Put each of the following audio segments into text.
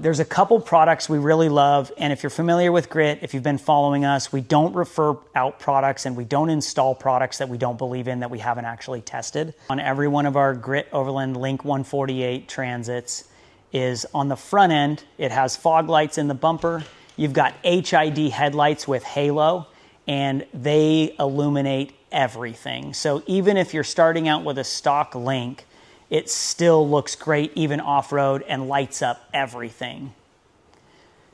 There's a couple products we really love, and if you're familiar with Grit, if you've been following us, we don't refer out products and we don't install products that we don't believe in, that we haven't actually tested. On every one of our Grit Overland Link 148 Transits is on the front end, it has fog lights in the bumper. You've got HID headlights with halo, and they illuminate everything. So even if you're starting out with a stock Link, it still looks great, even off-road, and lights up everything.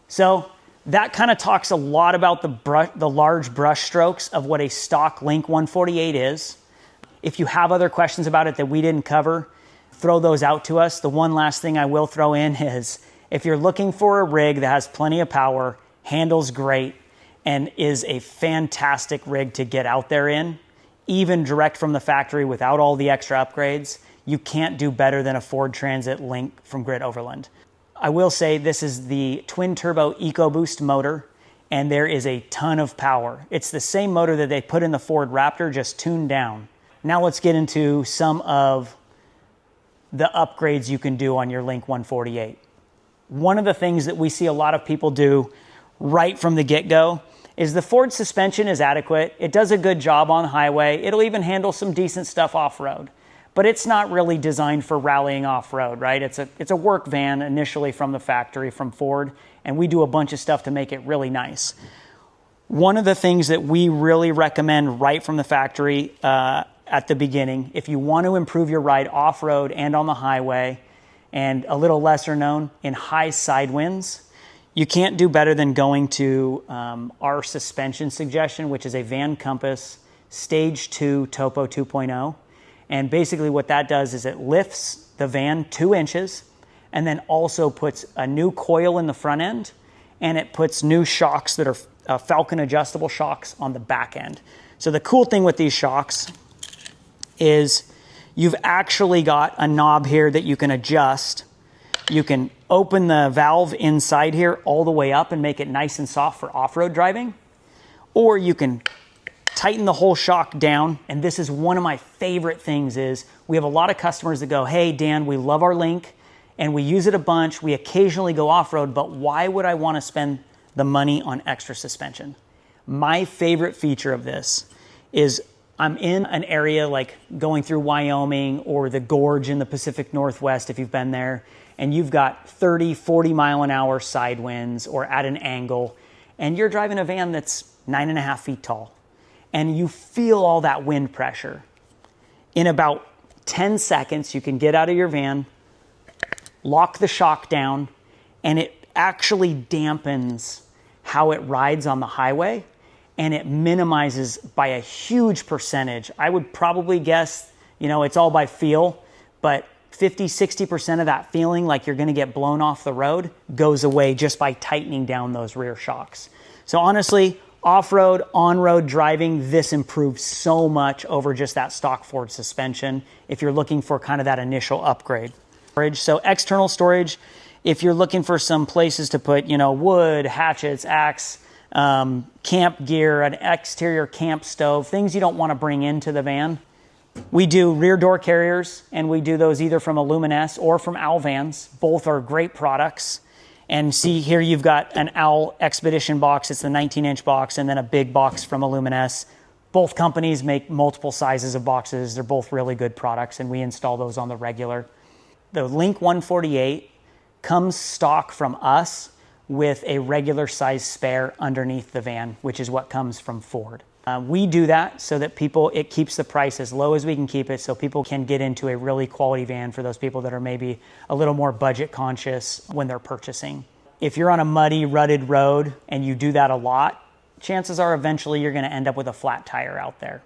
So that kind of talks a lot about the large brush strokes of what a stock Link 148 is. If you have other questions about it that we didn't cover, throw those out to us. The one last thing I will throw in is, if you're looking for a rig that has plenty of power, handles great, and is a fantastic rig to get out there in, even direct from the factory without all the extra upgrades, you can't do better than a Ford Transit Link from Grit Overland. I will say this is the twin turbo EcoBoost motor, and there is a ton of power. It's the same motor that they put in the Ford Raptor, just tuned down. Now let's get into some of the upgrades you can do on your Link 148. One of the things that we see a lot of people do right from the get-go is the Ford suspension is adequate. It does a good job on the highway. It'll even handle some decent stuff off-road. But it's not really designed for rallying off-road, right? It's a work van initially from the factory, from Ford, and we do a bunch of stuff to make it really nice. One of the things that we really recommend right from the factory at the beginning, if you want to improve your ride off-road and on the highway, and a little lesser known, in high side winds, you can't do better than going to our suspension suggestion, which is a Van Compass Stage 2 Topo 2.0. And basically what that does is it lifts the van 2 inches and then also puts a new coil in the front end, and it puts new shocks that are Falcon adjustable shocks on the back end. So the cool thing with these shocks is you've actually got a knob here that you can adjust. You can open the valve inside here all the way up and make it nice and soft for off-road driving, or you can tighten the whole shock down. And this is one of my favorite things is we have a lot of customers that go, hey, Dan, we love our Link and we use it a bunch. We occasionally go off-road, but why would I want to spend the money on extra suspension? My favorite feature of this is I'm in an area like going through Wyoming or the gorge in the Pacific Northwest, if you've been there, and you've got 30, 40 mile an hour side winds or at an angle, and you're driving a van that's 9.5 feet tall. And you feel all that wind pressure. In about 10 seconds, you can get out of your van, lock the shock down, and it actually dampens how it rides on the highway, and it minimizes by a huge percentage. I would probably guess, it's all by feel, but 50, 60% of that feeling like you're gonna get blown off the road goes away just by tightening down those rear shocks. So honestly, off-road, on-road driving, this improves so much over just that stock Ford suspension if you're looking for kind of that initial upgrade. So external storage, if you're looking for some places to put, wood, hatchets, axe, camp gear, an exterior camp stove, things you don't want to bring into the van. We do rear door carriers, and we do those either from Illuminess or from Alvans. Both are great products. And see here you've got an Owl Expedition box. It's the 19-inch box, and then a big box from Illuminess. Both companies make multiple sizes of boxes. They're both really good products, and we install those on the regular. The Link 148 comes stock from us with a regular size spare underneath the van, which is what comes from Ford. We do that so that it keeps the price as low as we can keep it so people can get into a really quality van for those people that are maybe a little more budget conscious when they're purchasing. If you're on a muddy, rutted road and you do that a lot, chances are eventually you're going to end up with a flat tire out there.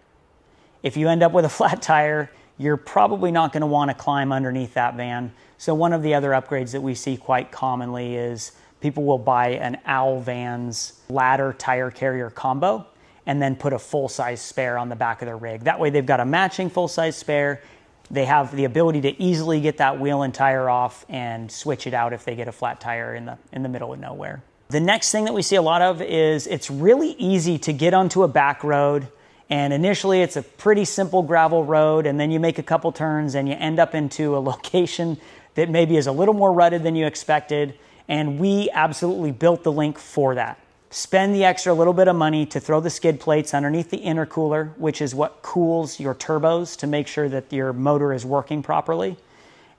If you end up with a flat tire, you're probably not going to want to climb underneath that van. So one of the other upgrades that we see quite commonly is people will buy an Owl Vans ladder tire carrier combo and then put a full-size spare on the back of their rig. That way they've got a matching full-size spare. They have the ability to easily get that wheel and tire off and switch it out if they get a flat tire in the middle of nowhere. The next thing that we see a lot of is it's really easy to get onto a back road, and initially it's a pretty simple gravel road, and then you make a couple turns and you end up into a location that maybe is a little more rutted than you expected, And we absolutely built the LINQ for that. Spend the extra little bit of money to throw the skid plates underneath the intercooler, which is what cools your turbos to make sure that your motor is working properly.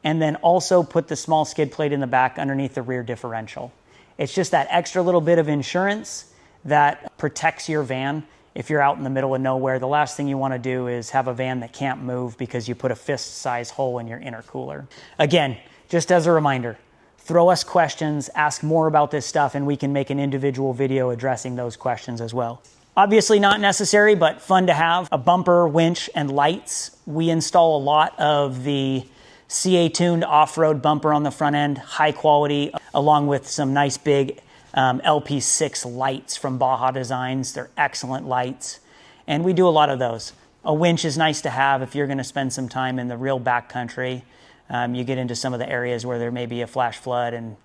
And then also put the small skid plate in the back underneath the rear differential. It's just that extra little bit of insurance that protects your van. If you're out in the middle of nowhere, the last thing you want to do is have a van that can't move because you put a fist-size hole in your intercooler. Again, just as a reminder, throw us questions, ask more about this stuff, and we can make an individual video addressing those questions as well. Obviously not necessary, but fun to have. A bumper, winch, and lights. We install a lot of the CA-tuned off-road bumper on the front end, high quality, along with some nice big LP6 lights from Baja Designs. They're excellent lights, and we do a lot of those. A winch is nice to have if you're going to spend some time in the real backcountry. You get into some of the areas where there may be a flash flood and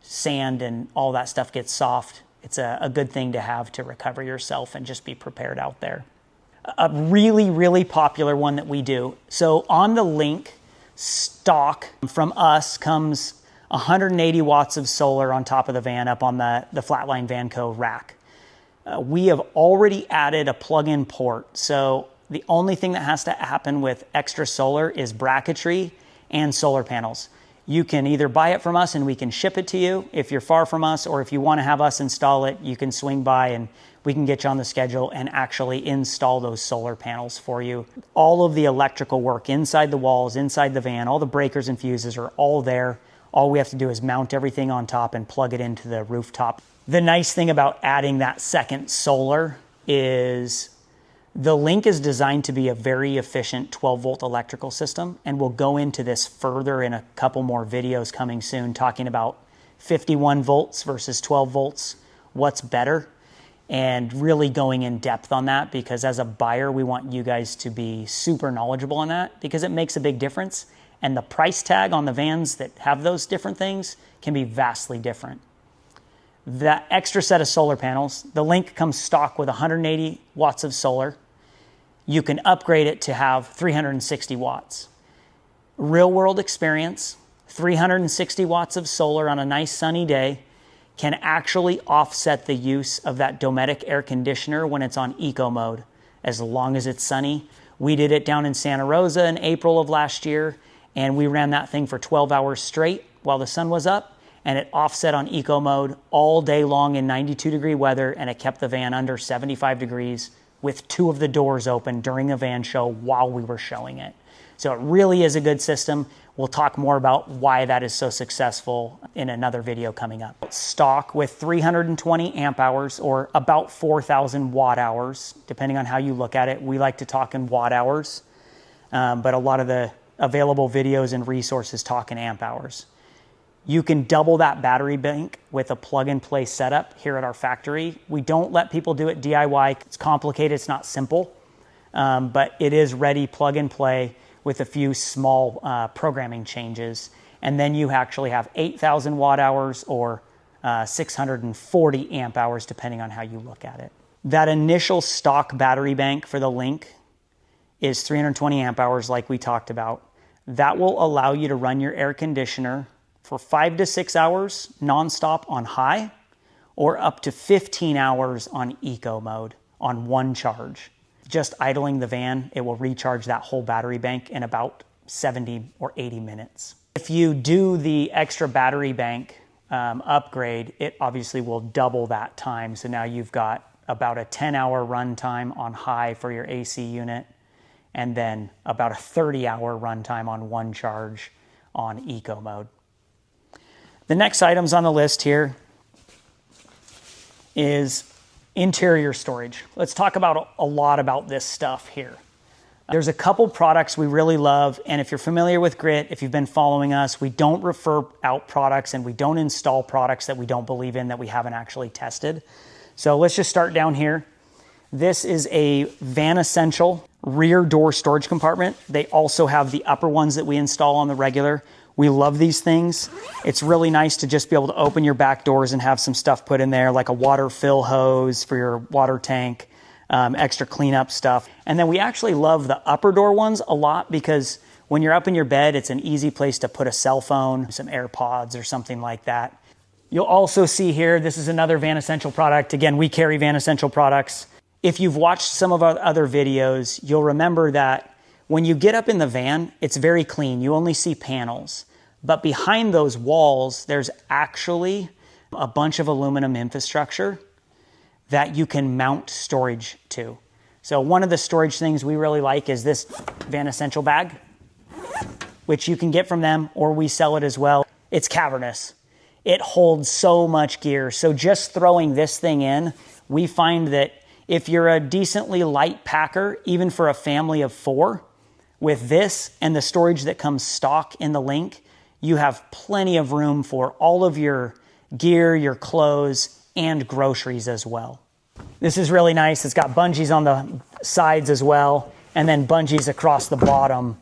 sand and all that stuff gets soft. It's a good thing to have to recover yourself and just be prepared out there. A really, really popular one that we do. So on the LINQ stock from us comes 180 watts of solar on top of the van up on the Flatline Vanco rack. We have already added a plug-in port. So the only thing that has to happen with extra solar is bracketry and solar panels. You can either buy it from us and we can ship it to you if you're far from us, or if you want to have us install it, you can swing by and we can get you on the schedule and actually install those solar panels for you. All of the electrical work inside the walls, inside the van, all the breakers and fuses are all there. All we have to do is mount everything on top and plug it into the rooftop. The nice thing about adding that second solar is the LINQ is designed to be a very efficient 12-volt electrical system, and we'll go into this further in a couple more videos coming soon, talking about 51 volts versus 12 volts, what's better, and really going in depth on that, because as a buyer, we want you guys to be super knowledgeable on that because it makes a big difference, and the price tag on the vans that have those different things can be vastly different. That extra set of solar panels, the LINQ comes stock with 180 watts of solar. You can upgrade it to have 360 watts. Real world experience, 360 watts of solar on a nice sunny day can actually offset the use of that Dometic air conditioner when it's on eco mode, as long as it's sunny. We did it down in Santa Rosa in April of last year, and we ran that thing for 12 hours straight while the sun was up, and it offset on eco mode all day long in 92-degree weather, and it kept the van under 75 degrees with 2 of the doors open during a van show while we were showing it. So it really is a good system. We'll talk more about why that is so successful in another video coming up. Stock with 320 amp hours, or about 4,000 watt hours, depending on how you look at it. We like to talk in watt hours, but a lot of the available videos and resources talk in amp hours. You can double that battery bank with a plug-and-play setup here at our factory. We don't let people do it DIY. It's complicated, it's not simple, but it is ready plug-and-play with a few small programming changes. And then you actually have 8,000 watt hours or 640 amp hours, depending on how you look at it. That initial stock battery bank for the LINQ is 320 amp hours like we talked about. That will allow you to run your air conditioner for 5 to 6 hours nonstop on high, or up to 15 hours on eco mode on one charge. Just idling the van, it will recharge that whole battery bank in about 70 or 80 minutes. If you do the extra battery bank upgrade, it obviously will double that time. So now you've got about a 10-hour run time on high for your AC unit, and then about a 30-hour run time on one charge on eco mode. The next items on the list here is interior storage. Let's talk about a lot about this stuff here. There's a couple products we really love, and if you're familiar with Grit, if you've been following us, we don't refer out products and we don't install products that we don't believe in, that we haven't actually tested. So let's just start down here. This is a Van Essential rear door storage compartment. They also have the upper ones that we install on the regular. We love these things. It's really nice to just be able to open your back doors and have some stuff put in there, like a water fill hose for your water tank, extra cleanup stuff. And then we actually love the upper door ones a lot because when you're up in your bed, it's an easy place to put a cell phone, some AirPods or something like that. You'll also see here, this is another Van Essential product. Again, we carry Van Essential products. If you've watched some of our other videos, you'll remember that when you get up in the van, it's very clean. You only see panels. But behind those walls, there's actually a bunch of aluminum infrastructure that you can mount storage to. So one of the storage things we really like is this Van Essential bag, which you can get from them or we sell it as well. It's cavernous. It holds so much gear. So just throwing this thing in, we find that if you're a decently light packer, even for a family of 4, with this and the storage that comes stock in the Link, you have plenty of room for all of your gear, your clothes, and groceries as well. This is really nice. It's got bungees on the sides as well, and then bungees across the bottom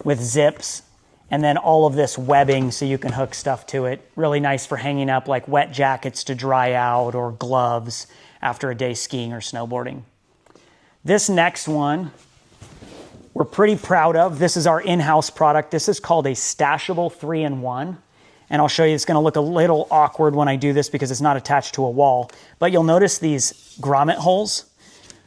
with zips, and then all of this webbing so you can hook stuff to it. Really nice for hanging up like wet jackets to dry out or gloves after a day skiing or snowboarding. This next one, we're pretty proud of. This is our in-house product. This is called a Stashable 3-in-1. And I'll show you, it's gonna look a little awkward when I do this because it's not attached to a wall. But you'll notice these grommet holes.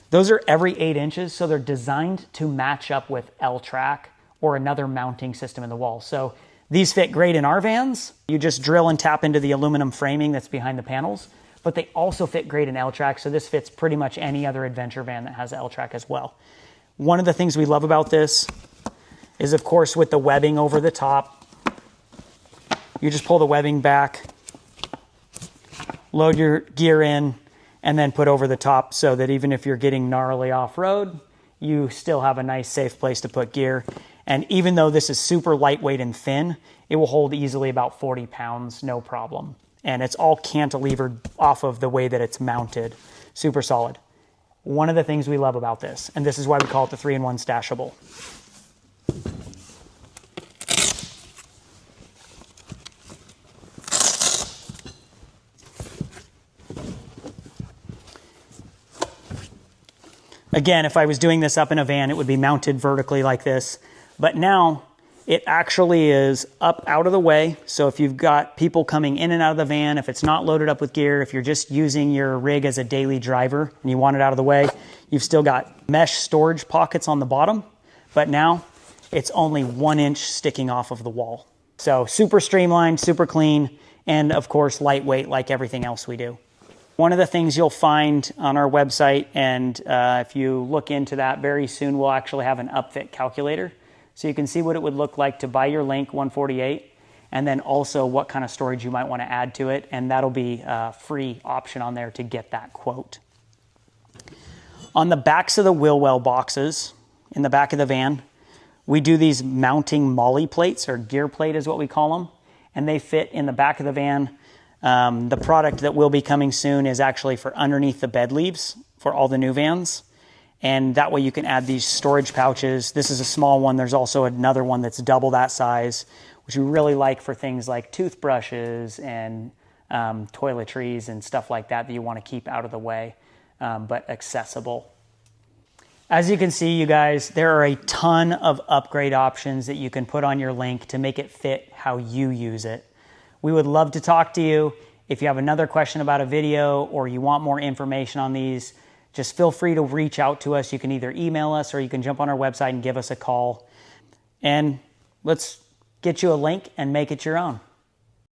Those are every 8 inches, so they're designed to match up with L-Track or another mounting system in the wall. So these fit great in our vans. You just drill and tap into the aluminum framing that's behind the panels, but they also fit great in L-Track. So this fits pretty much any other adventure van that has L-Track as well. One of the things we love about this is, of course, with the webbing over the top, you just pull the webbing back, load your gear in, and then put over the top so that even if you're getting gnarly off-road, you still have a nice safe place to put gear. And even though this is super lightweight and thin, it will hold easily about 40 pounds, no problem. And it's all cantilevered off of the way that it's mounted. Super solid. One of the things we love about this, and this is why we call it the 3-in-1 Stashable. Again, if I was doing this up in a van, it would be mounted vertically like this. But now it actually is up out of the way. So if you've got people coming in and out of the van, if it's not loaded up with gear, if you're just using your rig as a daily driver and you want it out of the way, you've still got mesh storage pockets on the bottom. But now it's only 1 inch sticking off of the wall. So super streamlined, super clean, and of course, lightweight like everything else we do. One of the things you'll find on our website, and if you look into that very soon, we'll actually have an upfit calculator. So you can see what it would look like to buy your Link 148, and then also what kind of storage you might want to add to it. And that'll be a free option on there to get that quote. On the backs of the wheel well boxes, in the back of the van, we do these mounting molly plates, or gear plate is what we call them. And they fit in the back of the van. The product that will be coming soon is actually for underneath the bed leaves for all the new vans. And that way you can add these storage pouches. This is a small one. There's also another one that's double that size, which we really like for things like toothbrushes and toiletries and stuff like that that you want to keep out of the way, but accessible. As you can see, you guys, there are a ton of upgrade options that you can put on your Link to make it fit how you use it. We would love to talk to you. If you have another question about a video or you want more information on these, just feel free to reach out to us. You can either email us or you can jump on our website and give us a call. And let's get you a Link and make it your own.